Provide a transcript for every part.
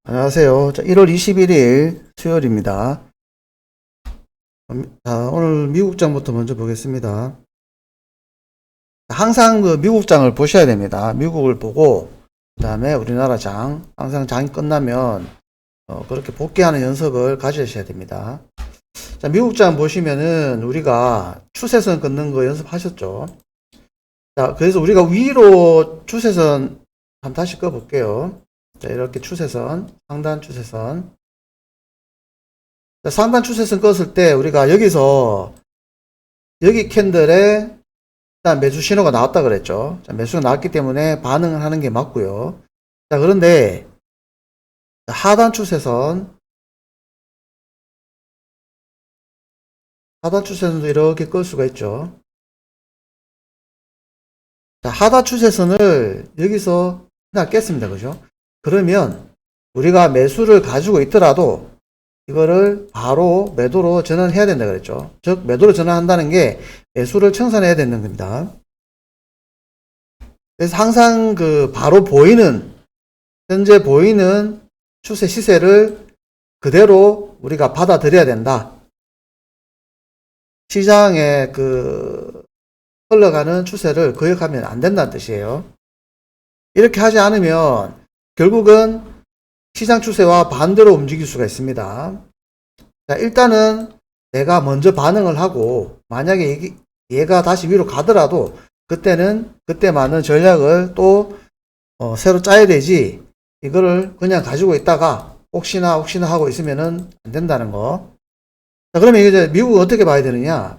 안녕하세요. 자, 1월 21일 수요일입니다. 자, 오늘 미국장부터 먼저 보겠습니다. 항상 그 미국장을 보셔야 됩니다. 미국을 보고, 그 다음에 우리나라 장, 항상 장이 끝나면, 그렇게 복귀하는 연습을 가지셔야 됩니다. 자, 미국장 보시면은 우리가 추세선 끊는 거 연습하셨죠? 자, 그래서 우리가 위로 추세선 한번 다시 꺼 볼게요. 자, 이렇게 추세선, 상단 추세선. 자, 상단 추세선 껐을 때 우리가 여기서 여기 캔들에 일단 매수 신호가 나왔다 그랬죠. 자, 매수가 나왔기 때문에 반응을 하는 게 맞고요. 자, 그런데 하단 추세선도 이렇게 끌 수가 있죠. 자, 하단 추세선을 여기서 그냥 깼습니다. 그죠? 그러면 우리가 매수를 가지고 있더라도 이거를 바로 매도로 전환해야 된다 그랬죠. 즉 매도로 전환한다는 게 매수를 청산해야 되는 겁니다. 그래서 항상 그 바로 보이는 현재 보이는 추세 시세를 그대로 우리가 받아들여야 된다. 시장의 그 흘러가는 추세를 거역하면 안 된다는 뜻이에요. 이렇게 하지 않으면 결국은 시장 추세와 반대로 움직일 수가 있습니다. 자, 일단은 내가 먼저 반응을 하고 만약에 얘가 다시 위로 가더라도 그때는 그때만은 전략을 또 새로 짜야 되지, 이거를 그냥 가지고 있다가 혹시나 하고 있으면은 안 된다는 거. 자, 그러면 이제 미국은 어떻게 봐야 되느냐?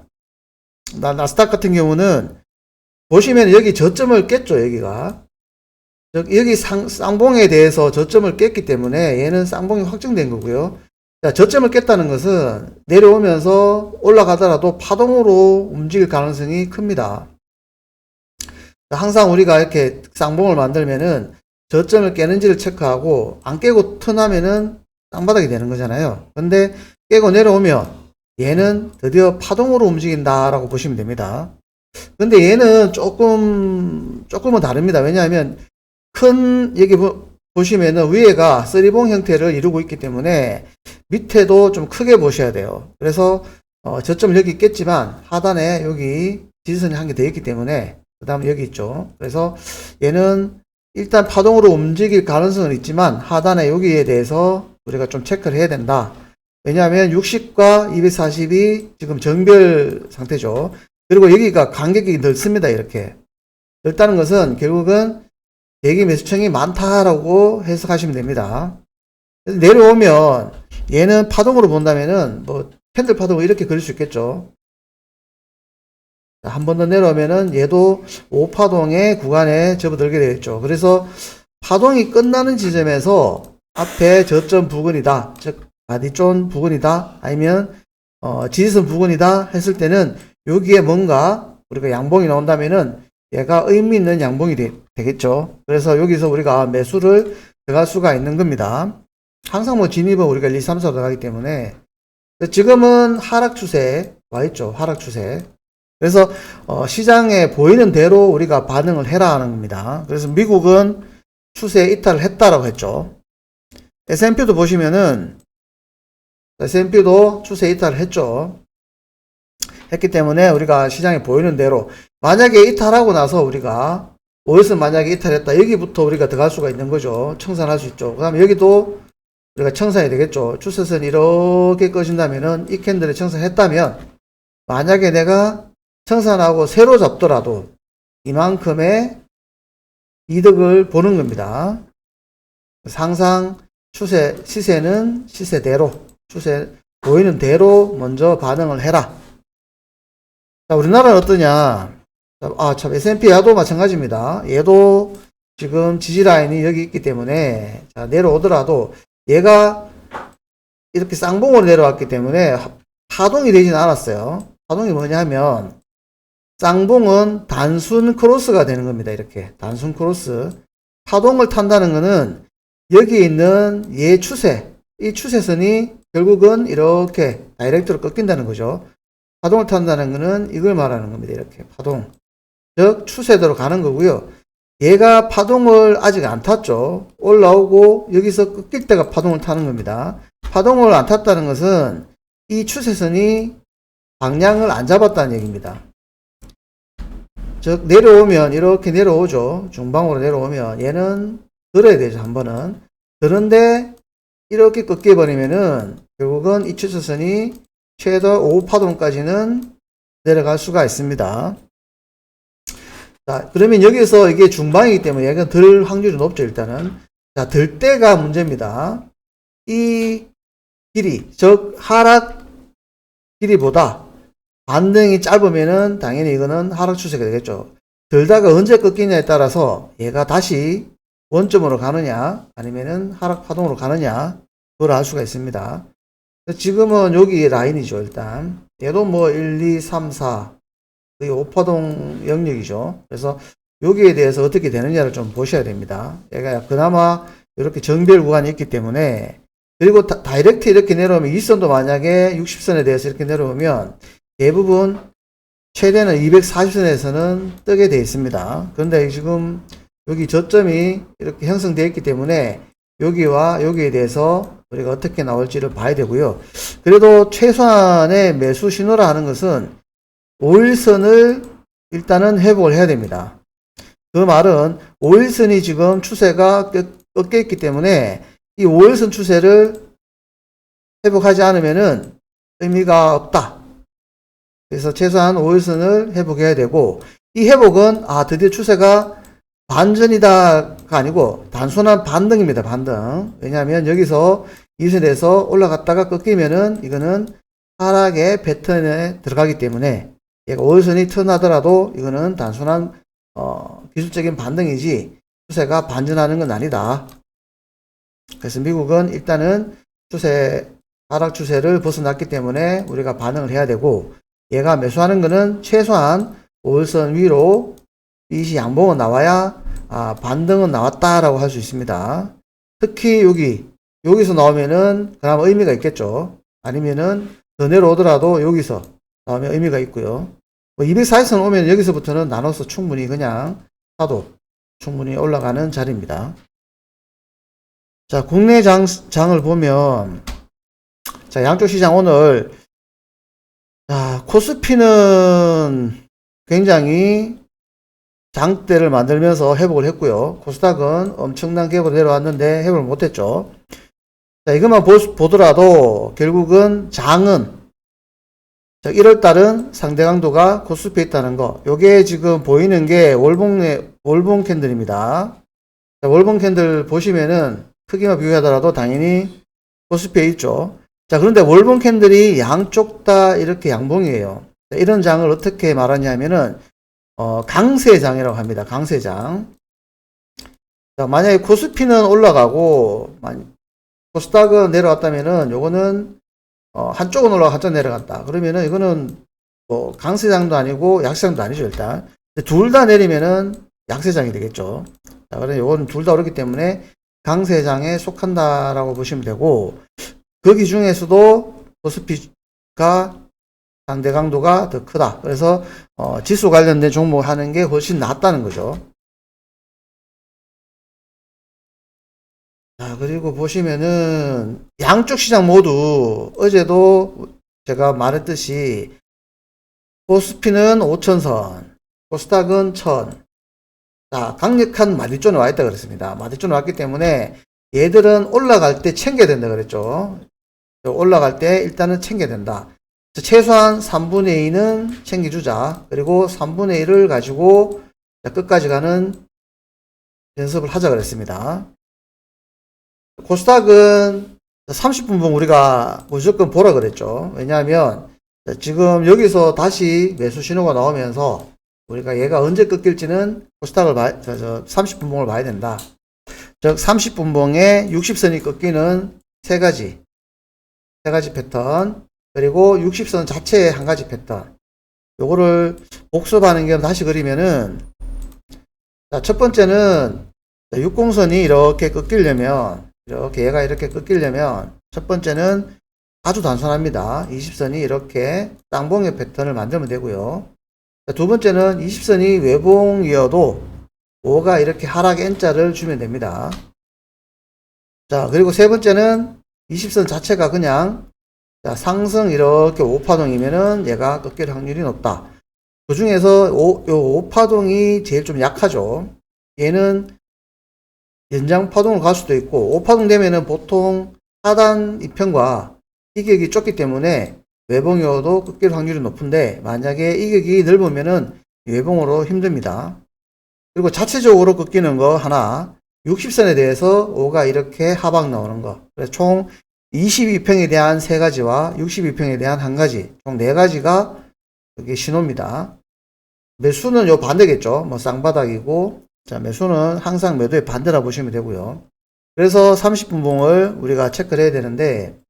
나스닥 같은 경우는 보시면 여기 저점을 깼죠. 여기가 여기 쌍봉에 대해서 저점을 깼기 때문에 얘는 쌍봉이 확정된 거고요. 자, 저점을 깼다는 것은 내려오면서 올라가더라도 파동으로 움직일 가능성이 큽니다. 항상 우리가 이렇게 쌍봉을 만들면은 저점을 깨는지를 체크하고 안 깨고 턴하면은 땅바닥이 되는 거잖아요. 근데 깨고 내려오면 얘는 드디어 파동으로 움직인다라고 보시면 됩니다. 근데 얘는 조금은 다릅니다. 왜냐하면 여기 보시면은 위에가 쓰리봉 형태를 이루고 있기 때문에 밑에도 좀 크게 보셔야 돼요. 그래서 저점 여기 있겠지만 하단에 여기 지지선이 한 개 더 있기 때문에 그 다음에 여기 있죠. 그래서 얘는 일단 파동으로 움직일 가능성은 있지만 하단에 여기에 대해서 우리가 좀 체크를 해야 된다. 왜냐하면 60과 240이 지금 정별 상태죠. 그리고 여기가 간격이 넓습니다. 이렇게 넓다는 것은 결국은 대기 매수층이 많다라고 해석하시면 됩니다. 내려오면 얘는 파동으로 본다면은 뭐 캔들 파동을 이렇게 그릴 수 있겠죠. 한 번 더 내려오면은 얘도 5파동의 구간에 접어들게 되겠죠. 그래서 파동이 끝나는 지점에서 앞에 저점 부근이다, 즉 바디존 부근이다, 아니면 지지선 부근이다 했을 때는 여기에 뭔가 우리가 양봉이 나온다면은 얘가 의미 있는 양봉이 되겠죠. 그래서 여기서 우리가 매수를 들어갈 수가 있는 겁니다. 항상 뭐 진입은 우리가 1, 2, 3, 4 들어가기 때문에. 지금은 하락 추세 와 있죠. 하락 추세. 그래서 시장에 보이는 대로 우리가 반응을 해라 하는 겁니다. 그래서 미국은 추세 이탈을 했다라고 했죠. S&P도 보시면은 S&P도 추세 이탈을 했죠. 했기 때문에 우리가 시장에 보이는 대로 만약에 이탈하고 나서 우리가 5일선 만약에 이탈했다, 여기부터 우리가 들어갈 수가 있는 거죠. 청산할 수 있죠. 그 다음에 여기도 우리가 청산이 되겠죠. 추세선이 이렇게 꺼진다면은 이 캔들에 청산했다면 만약에 내가 청산하고 새로 잡더라도 이만큼의 이득을 보는 겁니다. 항상 시세는 시세대로, 추세 보이는 대로 먼저 반응을 해라. 자, 우리나라는 어떠냐? 참, S&P야도 마찬가지입니다. 얘도 지금 지지라인이 여기 있기 때문에, 자, 내려오더라도 얘가 이렇게 쌍봉으로 내려왔기 때문에 파동이 되진 않았어요. 파동이 뭐냐 하면, 쌍봉은 단순 크로스가 되는 겁니다. 이렇게. 단순 크로스. 파동을 탄다는 거는 여기 있는 얘 추세, 이 추세선이 결국은 이렇게 다이렉트로 꺾인다는 거죠. 파동을 탄다는 것은 이걸 말하는 겁니다. 이렇게 파동. 즉 추세대로 가는 거고요. 얘가 파동을 아직 안 탔죠. 올라오고 여기서 꺾일 때가 파동을 타는 겁니다. 파동을 안 탔다는 것은 이 추세선이 방향을 안 잡았다는 얘기입니다. 즉 내려오면 이렇게 내려오죠. 중방으로 내려오면 얘는 들어야 되죠. 한 번은. 그런데 이렇게 꺾여 버리면은 결국은 이 추세선이 최대 5파동까지는 내려갈 수가 있습니다. 자, 그러면 여기서 이게 중방이기 때문에 얘가 들 확률이 높죠, 일단은. 자, 들 때가 문제입니다. 이 길이, 즉, 하락 길이보다 반등이 짧으면은 당연히 이거는 하락 추세가 되겠죠. 들다가 언제 꺾이냐에 따라서 얘가 다시 원점으로 가느냐, 아니면은 하락 파동으로 가느냐, 그걸 알 수가 있습니다. 지금은 여기 라인이죠, 일단. 얘도 뭐 1, 2, 3, 4. 거의 5파동 영역이죠. 그래서 여기에 대해서 어떻게 되느냐를 좀 보셔야 됩니다. 얘가 그나마 이렇게 정별 구간이 있기 때문에, 그리고 다이렉트 이렇게 내려오면 윗선도 만약에 60선에 대해서 이렇게 내려오면 대부분 최대는 240선에서는 뜨게 되어 있습니다. 그런데 지금 여기 저점이 이렇게 형성되어 있기 때문에 여기와 여기에 대해서 우리가 어떻게 나올지를 봐야 되고요. 그래도 최소한의 매수 신호라 하는 것은 5일선을 일단은 회복을 해야 됩니다. 그 말은 5일선이 지금 추세가 꺾여 있기 때문에 이 5일선 추세를 회복하지 않으면은 의미가 없다. 그래서 최소한 5일선을 회복해야 되고, 이 회복은 드디어 추세가 반전이다가 아니고 단순한 반등입니다. 반등. 왜냐하면 여기서 이 선에서 올라갔다가 꺾이면은 이거는 하락의 패턴에 들어가기 때문에 얘가 5일선이 턴하더라도 이거는 단순한 기술적인 반등이지 추세가 반전하는 건 아니다. 그래서 미국은 일단은 하락 추세를 벗어났기 때문에 우리가 반응을 해야 되고, 얘가 매수하는 거는 최소한 5일선 위로 이시 양봉은 나와야 반등은 나왔다라고 할 수 있습니다. 특히 여기서 나오면은 그나마 의미가 있겠죠. 아니면은 더 내려오더라도 여기서 나오면 의미가 있고요. 240선 오면 여기서부터는 나눠서 충분히 그냥 사도 충분히 올라가는 자리입니다. 자, 국내 장을 보면, 자, 양쪽 시장 오늘, 자, 코스피는 굉장히 장대를 만들면서 회복을 했고요. 코스닥은 엄청난 갭으로 내려왔는데 회복을 못했죠. 자, 이것만 보더라도 결국은 장은 1월달은 상대 강도가 코스피에 있다는 거. 요게 지금 보이는 게 월봉 캔들입니다. 자, 월봉 캔들 보시면은 크기만 비교하더라도 당연히 코스피에 있죠. 자, 그런데 월봉 캔들이 양쪽 다 이렇게 양봉이에요. 자, 이런 장을 어떻게 말하냐면은 강세장이라고 합니다. 강세장. 자, 만약에 코스피는 올라가고 코스닥은 내려왔다면은 요거는 한쪽은 올라가 한쪽 내려갔다. 그러면은 이거는 뭐 강세장도 아니고 약세장도 아니죠, 일단. 둘 다 내리면은 약세장이 되겠죠. 자, 그래서 요거는 둘 다 오르기 때문에 강세장에 속한다라고 보시면 되고, 거기 중에서도 코스피가 상대 강도가 더 크다. 그래서 지수 관련된 종목 하는 게 훨씬 낫다는 거죠. 자, 그리고 보시면은 양쪽 시장 모두 어제도 제가 말했듯이 코스피는 5천선, 코스닥은 1000. 자, 강력한 마디존에 와 있다 그랬습니다. 마디존에 왔기 때문에 얘들은 올라갈 때 챙겨야 된다 그랬죠. 올라갈 때 일단은 챙겨야 된다. 최소한 3분의 2는 챙겨주자. 그리고 3분의 1을 가지고 끝까지 가는 연습을 하자 그랬습니다. 코스닥은 30분봉 우리가 무조건 보라 그랬죠. 왜냐하면 지금 여기서 다시 매수 신호가 나오면서 우리가 얘가 언제 꺾일지는 코스닥을 30분봉을 봐야 된다. 즉 30분봉에 60선이 꺾이는 세 가지 패턴, 그리고 60선 자체의 한 가지 패턴, 요거를 복습하는 겸 다시 그리면은, 자, 첫 번째는 60선이 이렇게 꺾이려면, 얘가 이렇게 꺾이려면 첫 번째는 아주 단순합니다. 20선이 이렇게 쌍봉의 패턴을 만들면 되고요. 자, 두 번째는 20선이 외봉이어도 5가 이렇게 하락 N자를 주면 됩니다. 자, 그리고 세 번째는 20선 자체가 그냥 자, 상승 이렇게 5파동이면은 얘가 꺾일 확률이 높다. 그 중에서 요 5파동이 제일 좀 약하죠. 얘는 연장 파동을 갈 수도 있고 5파동 되면은 보통 하단 이평과 이격이 좁기 때문에 외봉이어도 꺾일 확률이 높은데 만약에 이격이 넓으면은 외봉으로 힘듭니다. 그리고 자체적으로 꺾이는 거 하나 60선에 대해서 5가 이렇게 하방 나오는 거. 그래서 총 22평에 대한 3가지와 62평에 대한 1가지 총 4가지가 여기 신호입니다. 매수는 요 반대겠죠. 뭐 쌍바닥이고 자, 매수는 항상 매도의 반대라 보시면 되고요. 그래서 30분봉을 우리가 체크를 해야 되는데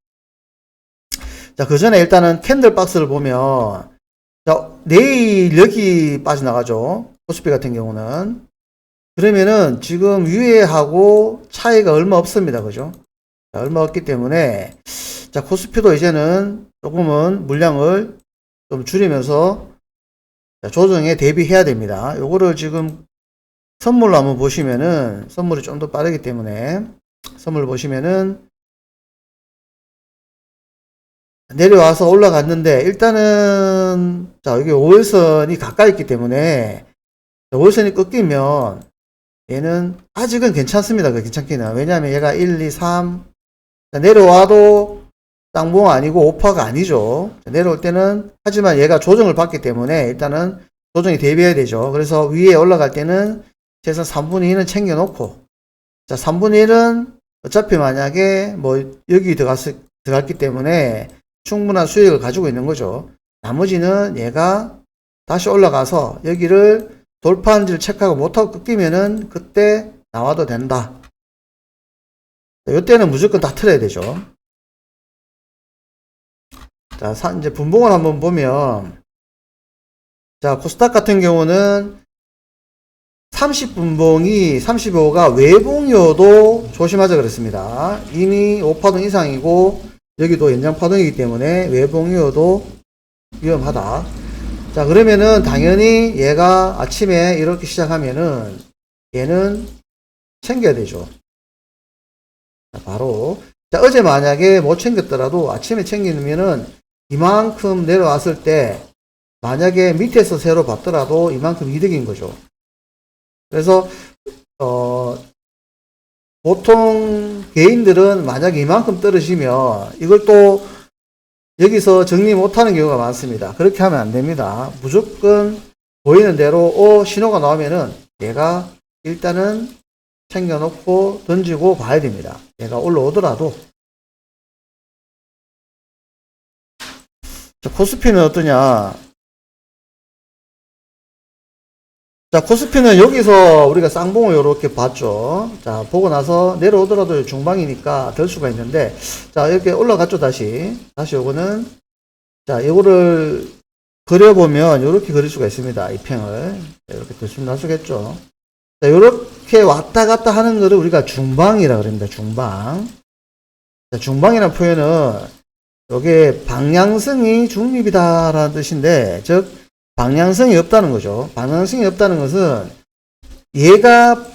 자, 그 전에 일단은 캔들 박스를 보면 자, 내일 여기 빠져나가죠. 코스피 같은 경우는 그러면은 지금 위에하고 차이가 얼마 없습니다. 그죠? 자, 얼마 없기 때문에 자, 코스피도 이제는 조금은 물량을 좀 줄이면서 자, 조정에 대비해야 됩니다. 요거를 지금 선물로 한번 보시면은 선물이 좀 더 빠르기 때문에 선물 보시면은 내려와서 올라갔는데 일단은 자, 여기 5일선이 가까이 있기 때문에 5일선이 꺾이면 얘는 아직은 괜찮습니다. 괜찮기는. 왜냐하면 얘가 1, 2, 3 자, 내려와도 쌍봉 아니고 5파가 아니죠. 자, 내려올 때는 하지만 얘가 조정을 받기 때문에 일단은 조정이 대비해야 되죠. 그래서 위에 올라갈 때는 최소한 3분의 2는 챙겨 놓고 자, 3분의 1은 어차피 만약에 뭐 여기 들어갔기 때문에 충분한 수익을 가지고 있는 거죠. 나머지는 얘가 다시 올라가서 여기를 돌파한지를 체크하고 못하고 꺾이면은 그때 나와도 된다. 이때는 무조건 다 틀어야 되죠. 자, 이제 분봉을 한번 보면 자, 코스닥 같은 경우는 30분봉이 35가 외봉이어도 조심하자 그랬습니다. 이미 5파동 이상이고 여기도 연장파동이기 때문에 외봉이어도 위험하다. 자, 그러면은 당연히 얘가 아침에 이렇게 시작하면은 얘는 챙겨야 되죠. 자, 바로 자, 어제 만약에 못 챙겼더라도 아침에 챙기면은 이만큼 내려왔을 때 만약에 밑에서 새로 봤더라도 이만큼 이득인 거죠. 그래서 보통 개인들은 만약에 이만큼 떨어지면 이걸 또 여기서 정리 못하는 경우가 많습니다. 그렇게 하면 안 됩니다. 무조건 보이는 대로 신호가 나오면은 얘가 일단은 챙겨놓고 던지고 봐야 됩니다. 얘가 올라오더라도. 자, 코스피는 어떠냐? 자, 코스피는 여기서 우리가 쌍봉을 이렇게 봤죠. 자, 보고 나서 내려오더라도 중방이니까 될 수가 있는데, 자, 이렇게 올라갔죠, 다시. 다시 요거는, 자, 요거를 그려보면 이렇게 그릴 수가 있습니다. 이 평을. 이렇게 대충 나수겠죠. 자, 요렇게 왔다 갔다 하는 거를 우리가 중방이라 그럽니다. 중방. 자, 중방이라는 표현은 요게 방향성이 중립이다라는 뜻인데, 즉, 방향성이 없다는 거죠. 방향성이 없다는 것은 얘가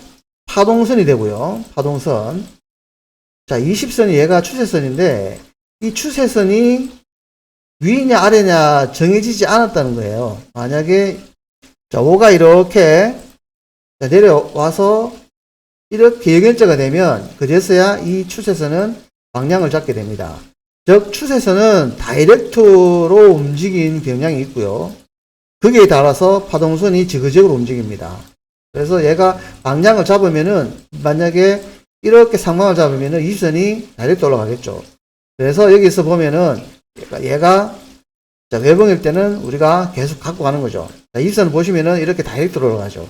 파동선이 되고요. 파동선. 자, 20선이 얘가 추세선인데 이 추세선이 위냐 아래냐 정해지지 않았다는 거예요. 만약에 자, 5가 이렇게 자, 내려와서 이렇게 역연자가 되면 그제서야 이 추세선은 방향을 잡게 됩니다. 즉 추세선은 다이렉트로 움직인 경향이 있고요. 거기에 따라서 파동선이 지그재그로 움직입니다. 그래서 얘가 방향을 잡으면은 만약에 이렇게 상방을 잡으면은 20선이 다이렉트 올라가겠죠. 그래서 여기서 보면은 얘가 자, 외봉일 때는 우리가 계속 갖고 가는 거죠. 자, 20선 보시면은 이렇게 다이렉트로 올라가죠.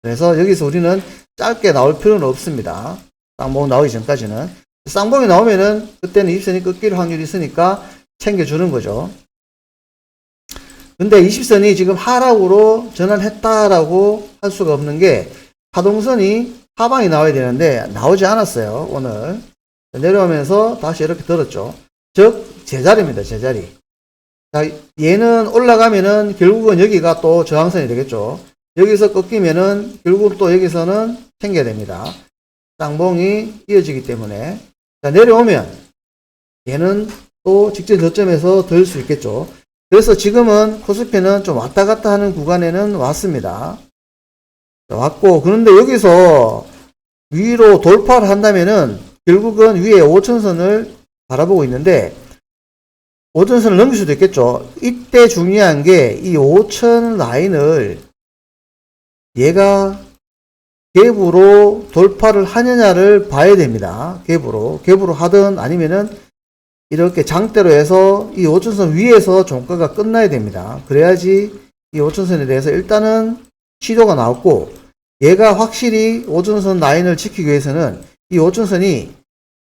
그래서 여기서 우리는 짧게 나올 필요는 없습니다. 쌍봉 나오기 전까지는. 쌍봉이 나오면은 그때는 20선이 꺾일 확률이 있으니까 챙겨주는 거죠. 근데 20선이 지금 하락으로 전환했다라고 할 수가 없는 게 파동선이 하방이 나와야 되는데 나오지 않았어요. 오늘 내려오면서 다시 이렇게 들었죠. 즉 제자리입니다. 제자리. 자, 얘는 올라가면은 결국은 여기가 또 저항선이 되겠죠. 여기서 꺾이면은 결국 또 여기서는 챙겨야 됩니다. 쌍봉이 이어지기 때문에. 자, 내려오면 얘는 또 직전 저점에서 들 수 있겠죠. 그래서 지금은 코스피는 좀 왔다 갔다 하는 구간에는 왔습니다. 왔고, 그런데 여기서 위로 돌파를 한다면은 결국은 위에 5천선을 바라보고 있는데 5천선을 넘길 수도 있겠죠. 이때 중요한 게 이 5천 라인을 얘가 갭으로 돌파를 하느냐를 봐야 됩니다. 갭으로 하든 아니면은 이렇게 장대로 해서 이 5천선 위에서 종가가 끝나야 됩니다. 그래야지 이 5천선에 대해서 일단은 시도가 나왔고, 얘가 확실히 5천선 라인을 지키기 위해서는 이 5천선이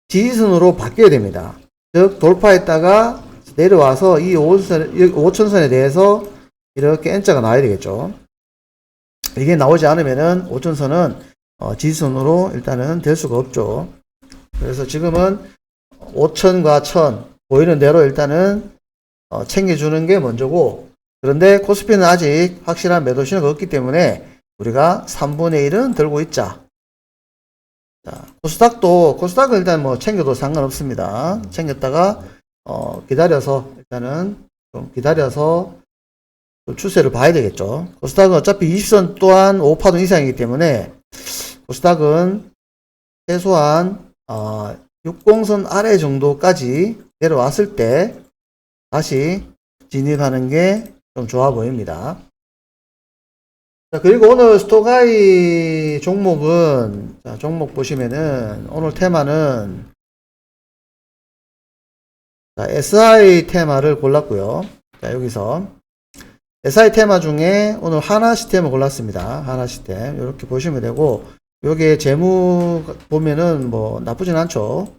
지지선으로 바뀌어야 됩니다. 즉 돌파했다가 내려와서 이 5천선에 대해서 이렇게 N자가 나와야 되겠죠. 이게 나오지 않으면은 5천선은 지지선으로 일단은 될 수가 없죠. 그래서 지금은 5천과 1000 보이는 대로 일단은 챙겨주는 게 먼저고, 그런데 코스피는 아직 확실한 매도 신호가 없기 때문에 우리가 3분의 1은 들고 있자. 자, 코스닥은 일단 뭐 챙겨도 상관없습니다. 챙겼다가 기다려서 일단은 좀 기다려서 추세를 봐야 되겠죠. 코스닥은 어차피 20선 또한 5파동 이상이기 때문에 코스닥은 최소한 60선 아래 정도까지 내려왔을 때 다시 진입하는 게 좀 좋아 보입니다. 자, 그리고 오늘 스토가이 종목은, 자, 종목 보시면은 오늘 테마는 자, SI 테마를 골랐고요. 자, 여기서 SI 테마 중에 오늘 하나 시스템을 골랐습니다. 하나 시스템 이렇게 보시면 되고, 요게 재무 보면은 뭐 나쁘진 않죠.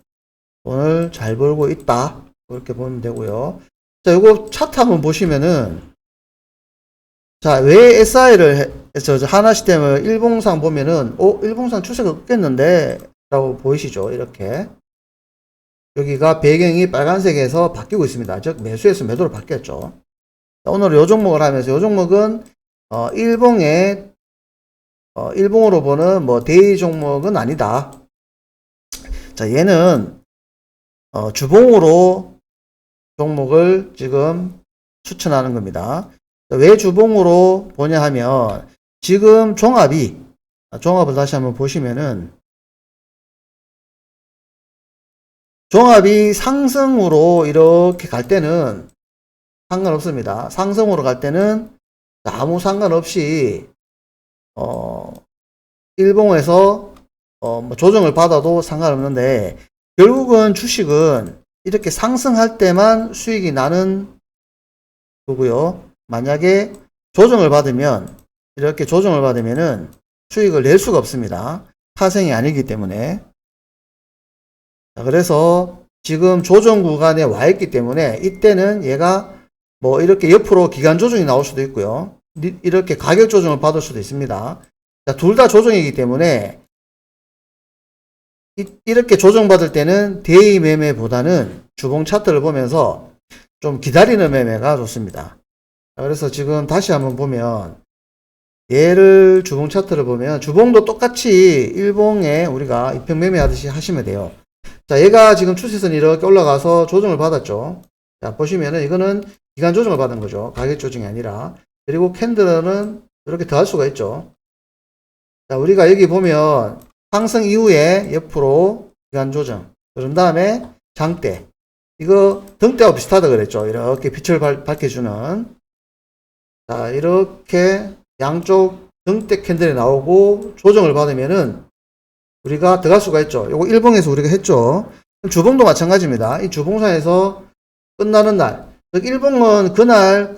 오늘 잘 벌고 있다 그렇게 보면 되고요. 자, 요거 차트 한번 보시면은, 자, 왜 SI를 하나 시스템을 일봉상 보면은 일봉상 추세가 꺾였는데 라고 보이시죠? 이렇게 여기가 배경이 빨간색에서 바뀌고 있습니다. 즉 매수에서 매도로 바뀌었죠. 자, 오늘 요 종목을 하면서 요 종목은 일봉으로 보는 뭐 대의 종목은 아니다. 자, 얘는 주봉으로 종목을 지금 추천하는 겁니다. 왜 주봉으로 보냐 하면 지금 종합을 다시 한번 보시면은 종합이 상승으로 이렇게 갈 때는 상관없습니다. 상승으로 갈 때는 아무 상관없이 일봉에서 뭐 조정을 받아도 상관없는데, 결국은 주식은 이렇게 상승할 때만 수익이 나는 거고요. 만약에 이렇게 조정을 받으면은 수익을 낼 수가 없습니다. 타생이 아니기 때문에. 자, 그래서 지금 조정 구간에 와 있기 때문에 이때는 얘가 뭐 이렇게 옆으로 기간 조정이 나올 수도 있고요. 이렇게 가격 조정을 받을 수도 있습니다. 둘 다 조정이기 때문에 이렇게 조정받을 때는 대의 매매보다는 주봉 차트를 보면서 좀 기다리는 매매가 좋습니다. 그래서 지금 다시 한번 보면 얘를 주봉 차트를 보면 주봉도 똑같이 일봉에 우리가 이평 매매 하듯이 하시면 돼요. 자, 얘가 지금 추세선이 이렇게 올라가서 조정을 받았죠. 자, 보시면은 이거는 기간 조정을 받은 거죠. 가격 조정이 아니라. 그리고 캔들은 이렇게 더 할 수가 있죠. 자, 우리가 여기 보면 상승 이후에 옆으로 기간 조정, 그런 다음에 장대, 이거 등대와 비슷하다 그랬죠. 이렇게 빛을 밝혀주는. 자, 이렇게 양쪽 등대 캔들이 나오고 조정을 받으면은 우리가 들어갈 수가 있죠. 요거 일봉에서 우리가 했죠. 주봉도 마찬가지입니다. 이 주봉선에서 끝나는 날, 일봉은 그날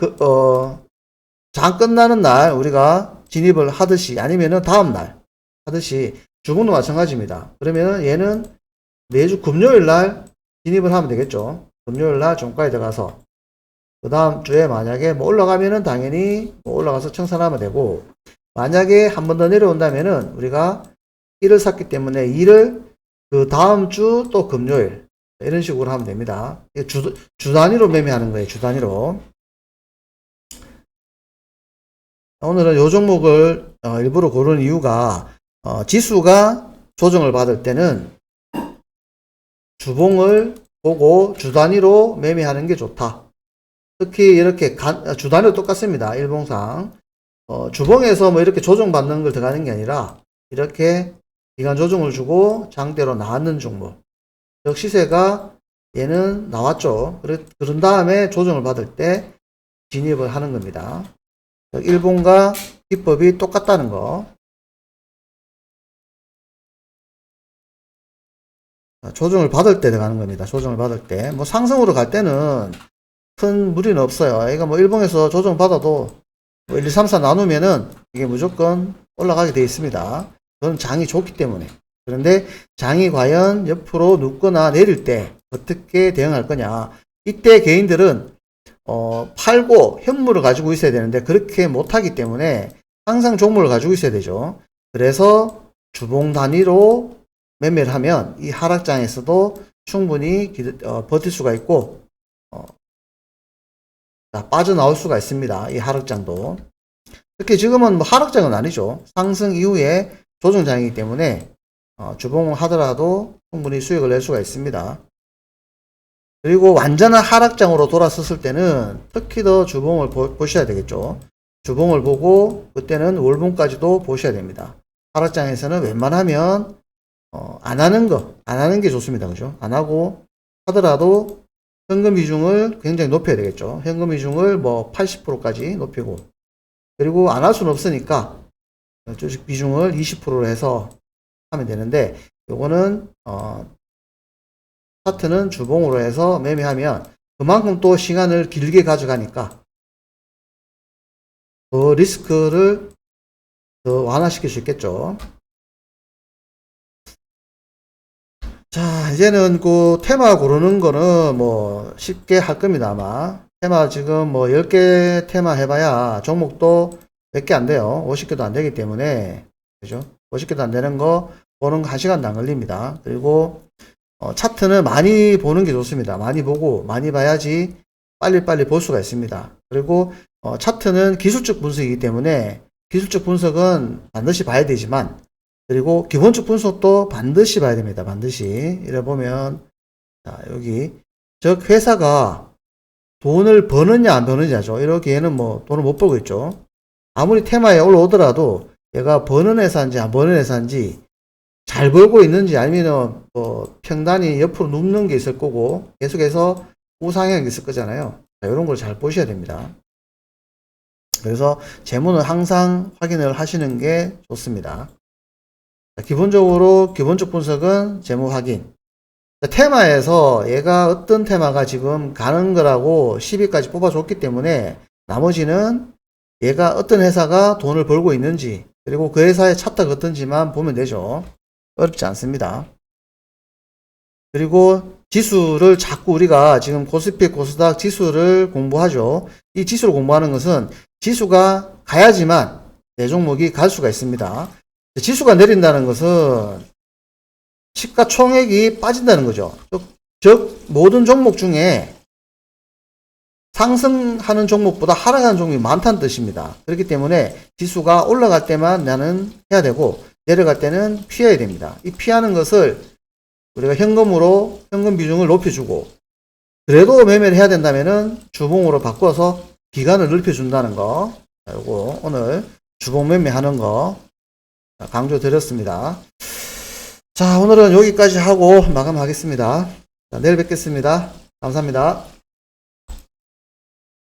장 끝나는 날 우리가 진입을 하듯이, 아니면은 다음 날 하듯이 주봉도 마찬가지입니다. 그러면은 얘는 매주 금요일 날 진입을 하면 되겠죠. 금요일 날 종가에 들어가서 그 다음 주에 만약에 뭐 올라가면은 당연히 뭐 올라가서 청산하면 되고, 만약에 한 번 더 내려온다면은 우리가 1을 샀기 때문에 2를 그 다음 주 또 금요일 이런 식으로 하면 됩니다. 주 단위로 매매하는 거예요. 주 단위로. 오늘은 요 종목을 일부러 고른 이유가 지수가 조정을 받을 때는 주봉을 보고 주 단위로 매매하는 게 좋다. 특히 이렇게 주 단위로 똑같습니다. 일봉상 주봉에서 뭐 이렇게 조정받는 걸 들어가는 게 아니라 이렇게 기간 조정을 주고 장대로 나왔는 종목, 즉 시세가 얘는 나왔죠. 그런 다음에 조정을 받을 때 진입을 하는 겁니다. 일본과 기법이 똑같다는 거. 조정을 받을 때 들어가는 겁니다. 조정을 받을 때. 뭐 상승으로 갈 때는 큰 무리는 없어요. 이거 뭐 일봉에서 조정 받아도 뭐 1, 2, 3, 4 나누면은 이게 무조건 올라가게 되어 있습니다. 그건 장이 좋기 때문에. 그런데 장이 과연 옆으로 눕거나 내릴 때 어떻게 대응할 거냐. 이때 개인들은 팔고 현물을 가지고 있어야 되는데 그렇게 못하기 때문에 항상 종목을 가지고 있어야 되죠. 그래서 주봉 단위로 매매를 하면 이 하락장에서도 충분히 버틸 수가 있고 빠져나올 수가 있습니다. 이 하락장도. 특히 지금은 뭐 하락장은 아니죠. 상승 이후에 조정장이기 때문에 주봉을 하더라도 충분히 수익을 낼 수가 있습니다. 그리고 완전한 하락장으로 돌아섰을 때는 특히 더 주봉을 보셔야 되겠죠. 주봉을 보고 그때는 월봉까지도 보셔야 됩니다. 하락장에서는 웬만하면 안 하는 게 좋습니다. 그죠? 안 하고 하더라도 현금 비중을 굉장히 높여야 되겠죠. 현금 비중을 뭐 80%까지 높이고, 그리고 안 할 수는 없으니까 주식 비중을 20%로 해서 하면 되는데, 요거는 차트는 주봉으로 해서 매매하면 그만큼 또 시간을 길게 가져가니까 더 리스크를 더 완화시킬 수 있겠죠. 자, 이제는 그 테마 고르는 거는 뭐 쉽게 할 겁니다, 아마. 테마 지금 뭐 10개 테마 해봐야 종목도 몇 개 안 돼요. 50개도 안 되기 때문에. 그죠? 50개도 안 되는 거 보는 거 1시간도 안 걸립니다. 그리고 차트는 많이 보는 게 좋습니다. 많이 보고 많이 봐야지 빨리빨리 볼 수가 있습니다. 그리고 차트는 기술적 분석이기 때문에 기술적 분석은 반드시 봐야 되지만, 그리고 기본적 분석도 반드시 봐야 됩니다. 반드시. 이래 보면, 자, 여기, 즉, 회사가 돈을 버느냐, 안 버느냐죠. 이렇게 얘는 뭐, 돈을 못 벌고 있죠. 아무리 테마에 올라오더라도, 얘가 버는 회사인지, 안 버는 회사인지, 잘 벌고 있는지, 아니면, 뭐, 평단이 옆으로 눕는 게 있을 거고, 계속해서 우상향이 있을 거잖아요. 자, 이런 걸 잘 보셔야 됩니다. 그래서, 재무는 항상 확인을 하시는 게 좋습니다. 기본적으로 기본적 분석은 재무 확인. 테마에서 얘가 어떤 테마가 지금 가는 거라고 10위까지 뽑아줬기 때문에 나머지는 얘가 어떤 회사가 돈을 벌고 있는지, 그리고 그 회사의 차트가 어떤지만 보면 되죠. 어렵지 않습니다. 그리고 지수를 자꾸 우리가 지금 코스피, 코스닥 지수를 공부하죠. 이 지수를 공부하는 것은 지수가 가야지만 내 종목이 갈 수가 있습니다. 지수가 내린다는 것은 시가총액이 빠진다는 거죠. 즉 모든 종목 중에 상승하는 종목보다 하락하는 종목이 많다는 뜻입니다. 그렇기 때문에 지수가 올라갈 때만 나는 해야 되고 내려갈 때는 피해야 됩니다. 이 피하는 것을 우리가 현금 비중을 높여주고, 그래도 매매를 해야 된다면은 주봉으로 바꿔서 기간을 넓혀준다는 거. 요거 오늘 주봉 매매하는 거 강조 드렸습니다. 자, 오늘은 여기까지 하고 마감하겠습니다. 자, 내일 뵙겠습니다. 감사합니다.